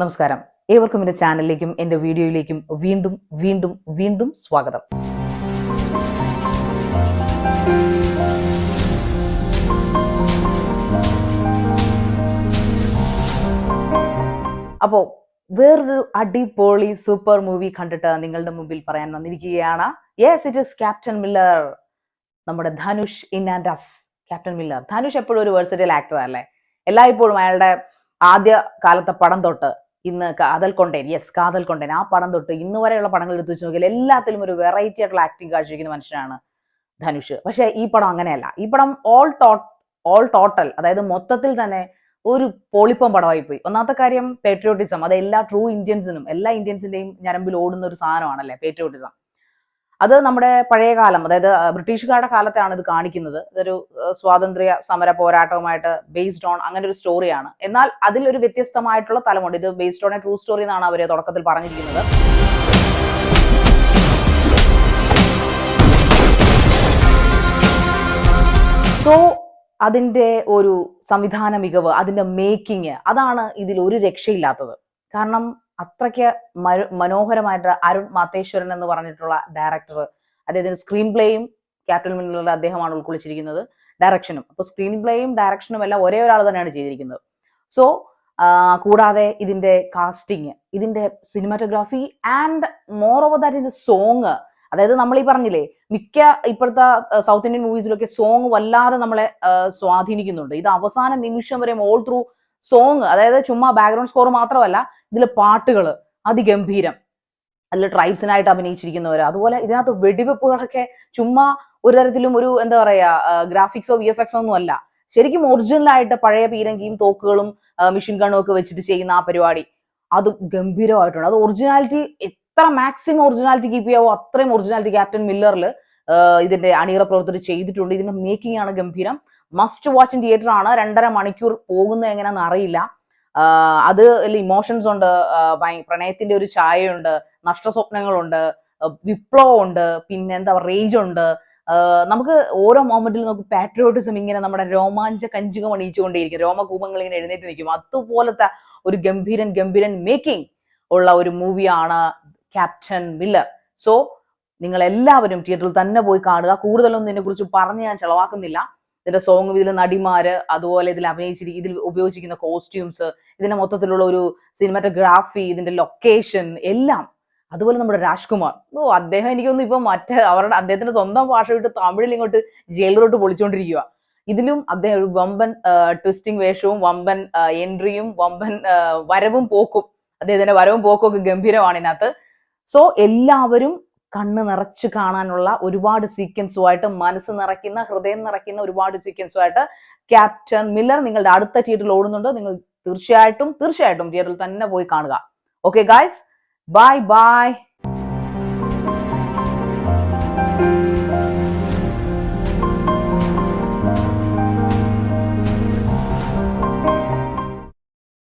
നമസ്കാരം, ഏവർക്കും എൻ്റെ ചാനലിലേക്കും എൻ്റെ വീഡിയോയിലേക്കും വീണ്ടും വീണ്ടും വീണ്ടും സ്വാഗതം. അപ്പോൾ വേറൊരു അടിപൊളി സൂപ്പർ മൂവി കണ്ടിട്ട് നിങ്ങളുടെ മുമ്പിൽ പറയാൻ വന്നിരിക്കുകയാണ്. Yes, it is captain Miller. നമ്മുടെ Dhanush in and as. Captain Miller. Dhanush എപ്പോഴും ഒരു വേഴ്സറ്റൈൽ ആക്ടർ അല്ലേ. എല്ലായ്പ്പോഴും അയാളുടെ ആദ്യ കാലത്തെ പടം തൊട്ട് ഇന്ന് കാതൽ കൊണ്ടേൻ, യെസ് കാതൽ കൊണ്ടേൻ, ആ പടം തൊട്ട് ഇന്ന് വരെയുള്ള പടങ്ങൾ എടുത്തു വെച്ച് നോക്കിയാൽ എല്ലാത്തിലും ഒരു വെറൈറ്റി ആയിട്ടുള്ള ആക്ടിങ് കാഴ്ചവെക്കുന്ന മനുഷ്യനാണ് ധനുഷ്. പക്ഷെ ഈ പടം അങ്ങനെയല്ല. ഈ പടം ഓൾ ടോട്ടൽ, അതായത് മൊത്തത്തിൽ തന്നെ ഒരു പൊളിപ്പം പടമായി പോയി. ഒന്നാമത്തെ കാര്യം പേട്രിയോട്ടിസം. അത് എല്ലാ ട്രൂ ഇന്ത്യൻസിനും, എല്ലാ ഇന്ത്യൻസിന്റെയും ഞരമ്പിൽ ഓടുന്ന ഒരു സാധനമാണല്ലേ പേട്രിയോട്ടിസം. അത് നമ്മുടെ പഴയ കാലം, അതായത് ബ്രിട്ടീഷുകാരുടെ കാലത്താണ് ഇത് കാണിക്കുന്നത്. ഇതൊരു സ്വാതന്ത്ര്യ സമര പോരാട്ടവുമായിട്ട് ബേസ്ഡ് ഓൺ അങ്ങനെ ഒരു സ്റ്റോറിയാണ്. എന്നാൽ അതിലൊരു വ്യത്യസ്തമായിട്ടുള്ള തലമുണ്ട്. ഇത് based on A true story എന്നാണ് അവർ തുടക്കത്തിൽ പറഞ്ഞിരിക്കുന്നത്. സോ അതിൻ്റെ ഒരു സംവിധാന മികവ്, അതിൻ്റെ മേക്കിങ്, അതാണ് ഇതിൽ ഒരു രക്ഷയില്ലാത്തത്. കാരണം അത്രയ്ക്ക് മനോഹരമായിട്ട് അരുൺ മാതേശ്വരൻ എന്ന് പറഞ്ഞിട്ടുള്ള ഡയറക്ടർ, അദ്ദേഹത്തിന്റെ സ്ക്രീൻ പ്ലേയും ക്യാപ്റ്റൻ മില്ലറിൽ അദ്ദേഹമാണ് ഉൾക്കൊള്ളിച്ചിരിക്കുന്നത്, ഡയറക്ഷനും. അപ്പോൾ സ്ക്രീൻ പ്ലേയും ഡയറക്ഷനും എല്ലാം ഒരേ ഒരാൾ തന്നെയാണ് ചെയ്തിരിക്കുന്നത്. സോ കൂടാതെ ഇതിന്റെ കാസ്റ്റിംഗ്, ഇതിന്റെ cinematography and more over that ഇത് സോങ്. അതായത് നമ്മൾ ഈ പറഞ്ഞില്ലേ, മിക്ക ഇപ്പോഴത്തെ സൗത്ത് ഇന്ത്യൻ മൂവീസിലൊക്കെ സോങ് വല്ലാതെ നമ്മളെ സ്വാധീനിക്കുന്നുണ്ട്. ഇത് അവസാന നിമിഷം വരെ ഓൾ ത്രൂ സോങ്, അതായത് ചുമ്മാ ബാക്ക്ഗ്രൗണ്ട് സ്കോർ മാത്രമല്ല, ഇതിലെ പാട്ടുകൾ അതിഗംഭീരം. അതിൽ ട്രൈബ്സിനായിട്ട് അഭിനയിച്ചിരിക്കുന്നവർ, അതുപോലെ ഇതിനകത്ത് വെടിവെപ്പുകളൊക്കെ ചുമ്മാ ഒരു തരത്തിലും ഒരു എന്താ പറയാ ഗ്രാഫിക്സോ VFX ഒന്നും അല്ല. ശരിക്കും ഒറിജിനലായിട്ട് പഴയ പീരങ്കിയും തോക്കുകളും മെഷീൻ ഗണ്ണും ഒക്കെ വെച്ചിട്ട് ചെയ്യുന്ന ആ പരിപാടി അത് ഗംഭീരമായിട്ടുണ്ട്. അത് ഒറിജിനാലിറ്റി, എത്ര മാക്സിമം ഒറിജിനാലിറ്റി കീപ്പ് ചെയ്യാവോ അത്രയും ഒറിജിനാലിറ്റി ക്യാപ്റ്റൻ മില്ലറിൽ ഇതിന്റെ അണിയറ പ്രവർത്തകർ ചെയ്തിട്ടുണ്ട്. ഇതിന്റെ മേക്കിംഗ് ആണ് ഗംഭീരം. മസ്റ്റ് വാച്ച് ഇൻ തിയേറ്റർ ആണ്. 2.5 മണിക്കൂർ പോകുന്നത് എങ്ങനെയാണെന്ന് അറിയില്ല. അത് ഇമോഷൻസ് ഉണ്ട്, പ്രണയത്തിന്റെ ഒരു ഛായയുണ്ട്, നഷ്ടസ്വപ്നങ്ങളുണ്ട്, വിപ്ലവമുണ്ട്, പിന്നെ എന്താ റേജ് ഉണ്ട്. നമുക്ക് ഓരോ മൊമെന്റിൽ നമുക്ക് പാട്രിയോട്ടിസം ഇങ്ങനെ നമ്മുടെ രോമാഞ്ച കഞ്ചുകം അണിയിച്ചുകൊണ്ടേയിരിക്കും, രോമകൂപങ്ങൾ ഇങ്ങനെ എഴുന്നേറ്റ് നിൽക്കും. അതുപോലത്തെ ഒരു ഗംഭീരൻ മേക്കിംഗ് ഉള്ള ഒരു മൂവിയാണ് ക്യാപ്റ്റൻ മില്ലർ. സോ നിങ്ങൾ എല്ലാവരും തിയേറ്ററിൽ തന്നെ പോയി കാണുക. കൂടുതലൊന്നും ഇതിനെ കുറിച്ച് പറഞ്ഞ് ഞാൻ ചെലവാക്കുന്നില്ല. ഇതിന്റെ സോങ്, ഇതിലെ നടിമാര്, അതുപോലെ ഇതിൽ ഇതിൽ ഉപയോഗിച്ചിരിക്കുന്ന കോസ്റ്റ്യൂംസ്, ഇതിന്റെ മൊത്തത്തിലുള്ള ഒരു സിനിമാറ്റോഗ്രാഫി, ഇതിന്റെ ലൊക്കേഷൻ എല്ലാം. അതുപോലെ നമ്മുടെ രാജ്കുമാർ, അദ്ദേഹം എനിക്കൊന്നും ഇപ്പൊ അദ്ദേഹത്തിന്റെ സ്വന്തം ഭാഷ വിട്ട് തമിഴിൽ ഇങ്ങോട്ട് ജയിലിലോട്ട് പൊളിച്ചുകൊണ്ടിരിക്കുക. ഇതിലും അദ്ദേഹം ഒരു വമ്പൻ ട്വിസ്റ്റിംഗ് വേഷവും വമ്പൻ എൻട്രിയും വമ്പൻ വരവും പോക്കും, അദ്ദേഹത്തിന്റെ വരവും പോക്കും ഒക്കെ ഗംഭീരമാണ് ഇതിനകത്ത്. സോ എല്ലാവരും കണ്ണ് നിറച്ച് കാണാനുള്ള ഒരുപാട് സീക്വൻസുമായിട്ട്, മനസ്സ് നിറയ്ക്കുന്ന, ഹൃദയം നിറയ്ക്കുന്ന ഒരുപാട് സീക്വൻസുമായിട്ട് ക്യാപ്റ്റൻ മില്ലർ നിങ്ങളുടെ അടുത്ത തിയേറ്ററിൽ ഓടുന്നുണ്ട്. നിങ്ങൾ തീർച്ചയായിട്ടും തിയേറ്ററിൽ തന്നെ പോയി കാണുക. Okay guys, bye bye.